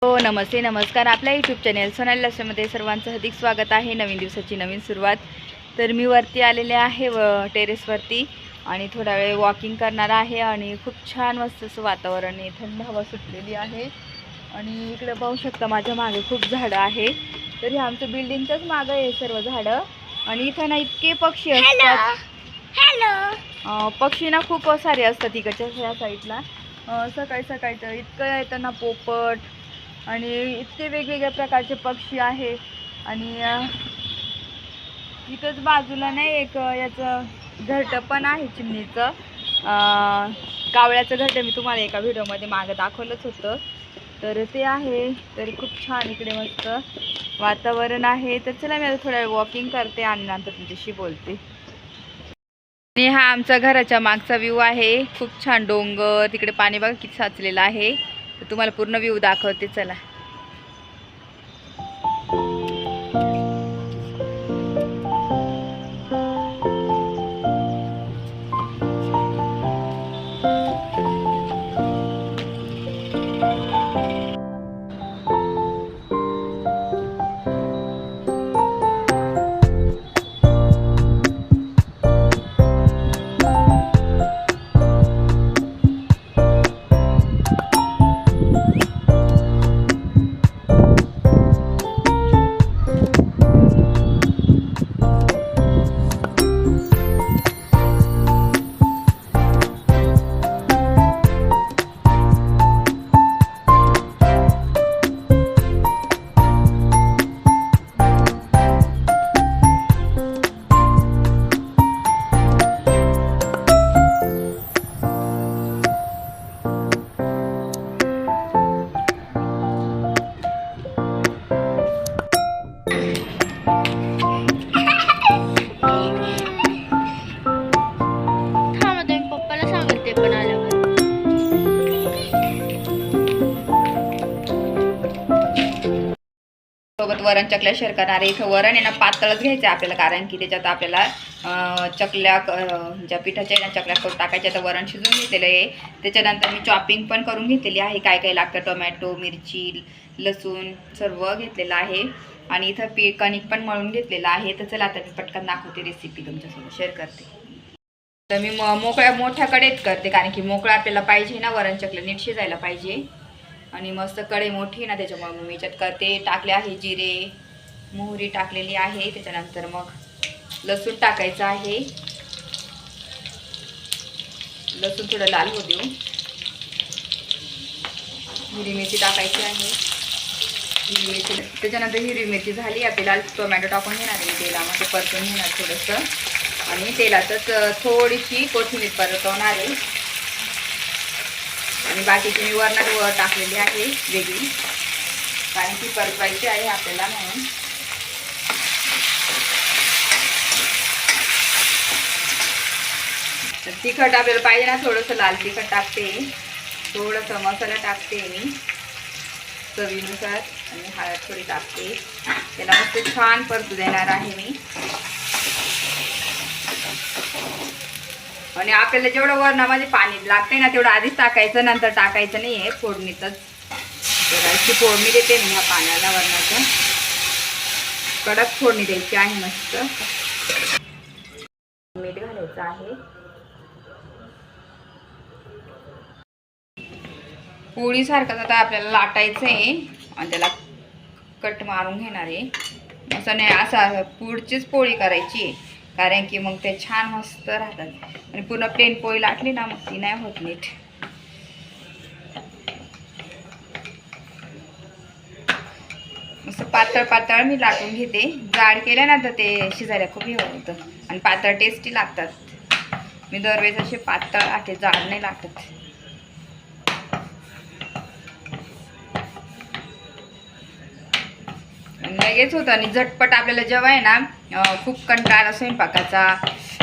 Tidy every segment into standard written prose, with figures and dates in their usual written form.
हो नमस्ते नमस्कार. आपल्या यूट्यूब चॅनल सोनाली लक्ष्मीमध्ये सर्वांचं हार्दिक स्वागत आहे. नवीन दिवसाची नवीन सुरुवात. तर मी वरती आलेले आहे टेरेसवरती आणि थोडा वेळ वॉकिंग करणार आहे आणि खूप छान मस्त असं वातावरण आहे, थंड हवा सुटलेली आहे. आणि इकडे पाहू शकता माझ्या मागे खूप झाडं आहे. तर हे आमच्या बिल्डिंगच्याच मागं आहे सर्व झाडं. आणि इथं ना इतके पक्षी असतात. पक्षी ना खूप सारे असतात इकडच्या ह्या साईडला. सकाळी सकाळी तर इतकं येतं ना पोपट आणि इतके वेगवेगळ्या प्रकारचे पक्षी आहे. आणि इथंच बाजूला नाही एक याचं घरटं पण आहे चिमणीचं. कावळ्याचं घरटं मी तुम्हाला एका व्हिडिओमध्ये मागं दाखवलंच होतं. तर ते आहे. तर खूप छान इकडे मस्त वातावरण आहे. तर चला मी आता थोडा वेळ वॉकिंग करते आणि नंतर तुमच्याशी बोलते. आणि हा आमचा घराच्या मागचा व्ह्यू आहे. खूप छान डोंगर, तिकडे पाणी बघा किती साचलेलं आहे. तर तुम्हाला पूर्ण व्ह्यू दाखवते चला. सोबत वरण चकल्या शेअर करणार आहे. इथं वरण आहे ना पातळच घ्यायचं आहे आपल्याला, कारण की त्याच्यात आपल्याला चकल्या ज्या पिठाच्या ना चकल्या करून टाकायच्या. तर वरण शिजवून घेतलेलं आहे. त्याच्यानंतर मी चॉपिंग पण करून घेतलेली आहे. काय काय लागतं टोमॅटो, मिरची, लसूण सर्व घेतलेलं आहे. आणि इथं कणिक पण मळून घेतलेलं आहे. तर चला आता मी पटकन दाखवते रेसिपी तुमच्यासोबत शेअर करते. तर मी मोठ्या कढईत करते, कारण की मोकळं आपल्याला पाहिजे ना, वरण चकल्या नीट शिजायला पाहिजे. आणि मस्त कढई मोठी ना त्याच्यामुळे मी याच्यात करते. टाकले आहे जिरे, मोहरी टाकलेली आहे. त्याच्यानंतर मग लसूण टाकायचं आहे. लसूण थोडं लाल होऊ देऊ. हिरवी मिरची टाकायची आहे. हिरवी मिरची त्याच्यानंतर हिरवी मिरची झाली आपल्याला टोमॅटो टाकून घेणार आहे तेलामध्ये, परतून घेणार थोडंसं. आणि तेलातच थोडीशी कोथिंबीर परतवणार आहे. आणि बाकीची मी वरणात टाकलेली आहे वेगळी, कारण की परतवायची आहे आपल्याला म्हणून. तर तिखट आपल्याला पाहिजे ना, थोडंसं लाल तिखट टाकते, थोडंसं मसाला टाकते मी चवीनुसार, आणि हळद थोडी टाकते. त्याला मस्त छान परतू देणार आहे मी. आणि आपल्याला जेवढं वरणामध्ये पाणी लागते ना तेवढं आधीच टाकायचं, नंतर टाकायचं नाही आहे फोडणीतच. तर अशी फोडणी देते मी ह्या पाण्याला वरणाचं. कडक फोडणी द्यायची आहे मस्त. मीठ घालायचं आहे. पोळीसारखंच आता आपल्याला लाटायचं आहे आणि त्याला कट मारून घेणार आहे. असं नाही, असं पुढचीच पोळी करायची आहे, कारण की मग ते छान मस्त राहतात. आणि पूर्ण प्लेन पोळी लाटली ना मग ती नाही होत नीट. मस्त पातळ पातळ मी लाटून घेते. जाड केलं ना तर ते शिजायला खूप हे होतं, आणि पातळ टेस्टी लागतात. मी दरवेळेस असे पातळ लाटते, जाड नाही लाटत. लगेच होतं आणि झटपट आपल्याला जेव्हा आहे ना खूप कंटाळा स्वयंपाकाचा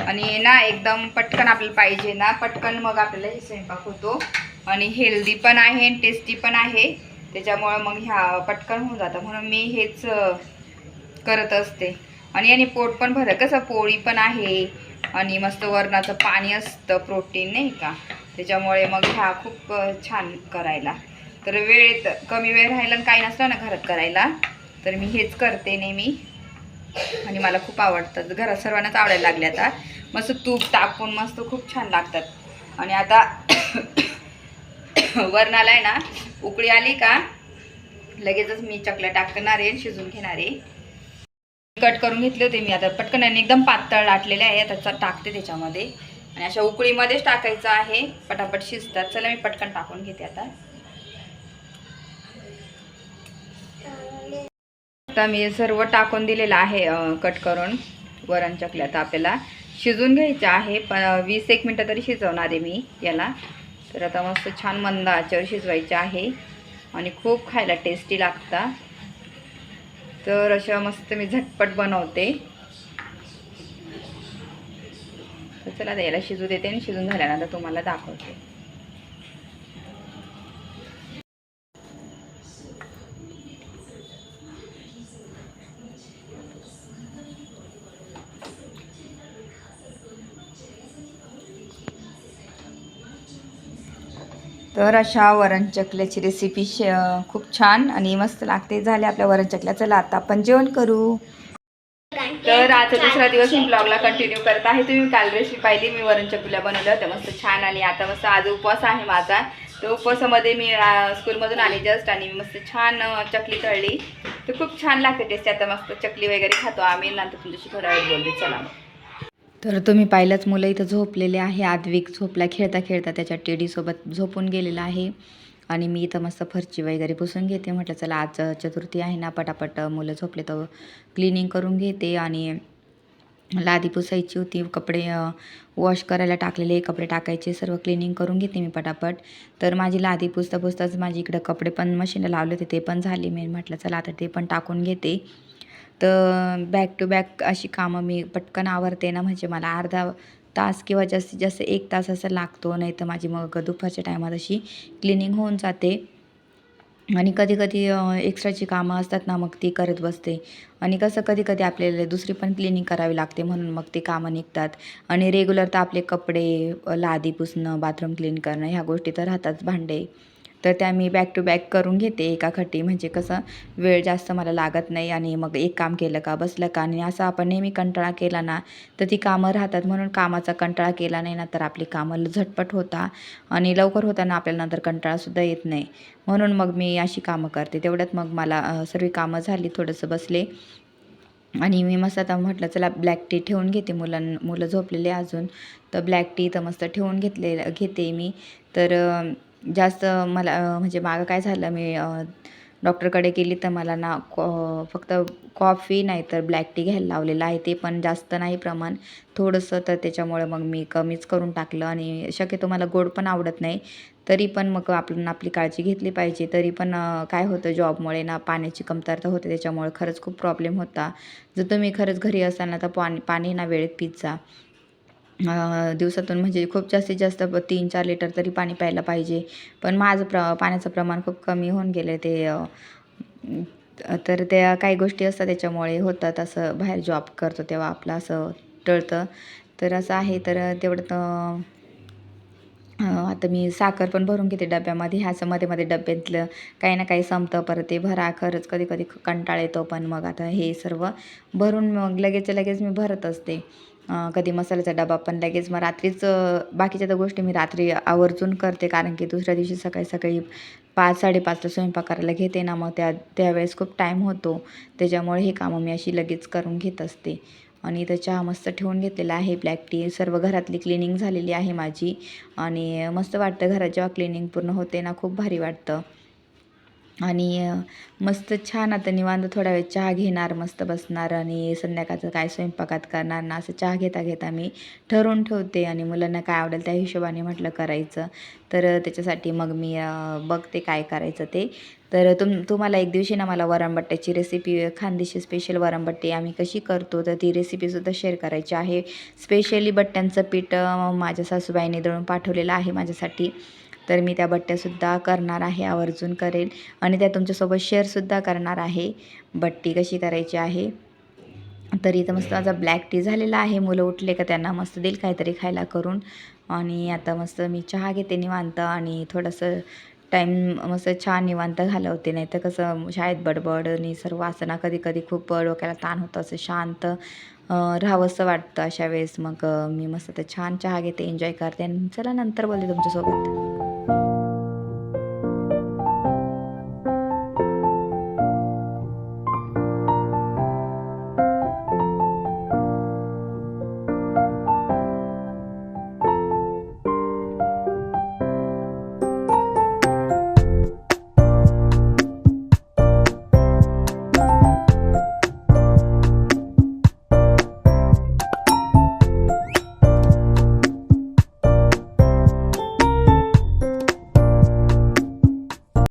आणि ना एकदम पटकन आपल्याला पाहिजे ना, पटकन मग आपल्याला हे स्वयंपाक होतो. आणि हेल्दी पण आहे आणि टेस्टी पण आहे. त्याच्यामुळं मग ह्या पटकन होऊन जातं, म्हणून मी हेच करत असते. आणि याने पोट पण भरतं, कसं पोळी पण आहे आणि मस्त वरणाचं पाणी असतं, प्रोटीन नाही का, त्याच्यामुळे मग ह्या खूप छान करायला. तर वेळेत कमी वेळ राहिला आणि काही नसलं ना घरात करायला तर मी हेच करते नेहमी आणि मला खूप आवडतं. घरात सर्वांनाच आवडायला लागले आता. मस्त तूप टाकून मस्त खूप छान लागतात. आणि आता वरणाला आहे ना उकळी आली का लगेचच मी चकल्या टाकणार आहे, शिजून घेणार आहे. कट करून घेतले होते मी, आता पटकन एकदम पातळ लाटलेले आहे. आता टाकते त्याच्यामध्ये आणि अशा उकळीमध्येच टाकायचं आहे, पटापट शिजतात. चला मी पटकन टाकून घेते आता. आता मी सर्व टाकून दिलेलं आहे कट करून वरण चकल्या. आता आपल्याला शिजून घ्यायचं आहे, 20-1 मिनटं तरी शिजवणार आहे मी याला. तर आता मस्त छान मंद आचेवर शिजवायचे आहे आणि खूप खायला टेस्टी लागतात. तर अशा मस्त मी झटपट बनवते. तर चला आता याला शिजू देते आणि शिजून झाल्यानंतर तुम्हाला दाखवते. तर अशा वरण चकल्याची रेसिपी खूप छान आणि मस्त लागते. झाले आपल्या वरण चकल्या. चला आता आपण जेवण करू. तर आता दुसरा दिवस मी ब्लॉगला कंटिन्यू करत आहे. तुम्ही काल रेसिपी पाहिली, मी वरण चकल्या बनवल्या होत्या मस्त छान. आणि आता मस्त आज उपवास आहे माझा. तर उपवासामध्ये मी स्कूलमधून आली जस्ट आणि मस्त छान चकली तळली. तर खूप छान लागते टेस्ट. आता मस्त चकली वगैरे खातो आम्ही. नंतर तुमच्याशी थोडा वेळ बोलते. चला. तर तुम्ही पाहिलंच मुलं इथं झोपलेले आहे. आद्विक झोपला, खेळता खेळता त्याच्या टेडीसोबत झोपून गेलेला आहे. आणि मी इथं मस्त फरची वगैरे पुसून घेते. म्हटलं चला आज चतुर्थी आहे ना, पटापट मुलं झोपले तर क्लिनिंग करून घेते. आणि लादी पुसायची होती, कपडे वॉश करायला टाकलेले, कपडे टाकायचे, सर्व क्लिनिंग करून घेते मी पटापट. तर माझी लादी पुसता पुसताच माझी इकडं कपडे पण मशीनला लावले होते, ते पण झाले. मी म्हटलं चला आता ते पण टाकून घेते. तर बॅक टू बॅक अशी कामं मी पटकन आवरते ना, म्हणजे मला अर्धा तास किंवा जास्तीत जास्त 1 तास असं लागतो. नाही तर माझी मग दुपारच्या टायमात अशी क्लिनिंग होऊन जाते. आणि कधी कधी एक्स्ट्राची कामं असतात ना, मग ती करत बसते. आणि कसं कधी कधी आपल्याला दुसरी पण क्लिनिंग करावी लागते, म्हणून मग ते कामं निघतात. आणि रेग्युलर तर आपले कपडे, लादी पुसणं, बाथरूम क्लीन करणं, ह्या गोष्टी तर राहतात, भांडे. तर त्या मी बॅक टू बॅक करून घेते एकाखट्टी. म्हणजे कसं वेळ जास्त मला लागत नाही. आणि मग एक काम केलं का बसलं का. आणि असं आपण नेहमी कंटाळा केला ना तर ती कामं राहतात. म्हणून कामाचा कंटाळा केला नाही ना तर आपली कामं झटपट होता आणि लवकर होताना आपल्याला नंतर कंटाळासुद्धा येत नाही. म्हणून मग मी अशी कामं करते. तेवढ्यात मग मला सर्व कामं झाली, थोडंसं बसले. आणि मी मस्त आता म्हटलं चला ब्लॅक टी ठेवून घेते. मुलं झोपलेले अजून, तर ब्लॅक टी तर मस्त ठेवून घेते मी. तर जास्त मला म्हणजे मागं काय झालं, मी डॉक्टरकडे गेली तर मला ना फक्त कॉफी नाही तर ब्लॅक टी घ्यायला लावलेलं आहे. ते पण जास्त नाही प्रमाण, थोडंसं. तर त्याच्यामुळे मग मी कमीच करून टाकलं. आणि शक्यतो मला गोड पण आवडत नाही. तरी पण मग आपली काळजी घेतली पाहिजे. तरी पण काय होतं, जॉबमुळे ना पाण्याची कमतरता होते, त्याच्यामुळे खरंच खूप प्रॉब्लेम होता. जर तुम्ही खरंच घरी असाल ना तर पाणी ना वेळेत पीत जा. दिवसातून म्हणजे खूप जास्तीत जास्त 3-4 लिटर तरी पाणी प्यायला पाहिजे. पण माझं पाण्याचं प्रमाण खूप कमी होऊन गेलं ते. तर त्या काही गोष्टी असतात त्याच्यामुळे होतात असं. बाहेर जॉब करतो तेव्हा आपलं असं टळतं. तर असं आहे. तर तेवढं आता मी साखर पण भरून घेते डब्यामध्ये. ह्याचं मध्ये डब्यातलं काही ना काही संपतं, परत ते भरा. खरंच कधी कधी कंटाळा येतो. पण मग आता हे सर्व भरून मग लगेच मी भरत असते. कधी मसाल्याचा डबा पण लगेच. मग रात्रीच बाकीच्या तर गोष्टी मी रात्री आवर्जून करते, कारण की दुसऱ्या दिवशी सकाळी 5-5:30ला स्वयंपाक करायला घेते ना, मग त्यावेळेस खूप टाईम होतो. त्याच्यामुळे हे कामं मी अशी लगेच करून घेत असते. आणि इथं चहा मस्त ठेवून घेतलेला आहे, ब्लॅक टी. सर्व घरातली क्लिनिंग झालेली आहे माझी. आणि मस्त वाटतं घरात जेव्हा क्लिनिंग पूर्ण होते ना, खूप भारी वाटतं. आणि मस्त छान आता निवांत थोडा वेळ चहा घेणार, मस्त बसणार. आणि संध्याकाळचं काय स्वयंपाकात करणार ना, असं चहा घेता घेता मी ठरवून ठेवते. आणि मुलांना काय आवडेल त्या हिशोबाने म्हटलं करायचं. तर त्याच्यासाठी मग मी बघते काय करायचं ते. तर तुम्हाला एक दिवशी ना मला वरणबट्ट्याची रेसिपी, खानदेशी स्पेशल वरणबट्टी आम्ही कशी करतो, तर ती रेसिपीसुद्धा शेअर करायची आहे. स्पेशली बट्ट्यांचं पीठ माझ्या सासूबाईंनी दळून पाठवलेलं आहे माझ्यासाठी. तर मी त्या बट्ट्यासुद्धा करणार आहे, आवर्जून करेल. आणि त्या तुमच्यासोबत शेअरसुद्धा करणार आहे, बट्टी कशी करायची आहे. तर इथं मस्त माझा ब्लॅक टी झालेला आहे. मुलं उठले का त्यांना मस्त देईल काहीतरी खायला करून. आणि आता मस्त मी चहा घेते निवांत. आणि थोडंसं टाईम मस्त छान निवांत घालवते. नाही तर कसं शाळेत बडबड आणि सर्व असं ना, कधी कधी खूप डोक्याला ताण होतं, असं शांत राहावंसं वाटतं अशा वेळेस. मग मी मस्त ते छान चहा घेते, एन्जॉय करते आणि चला नंतर बोलते तुमच्यासोबत.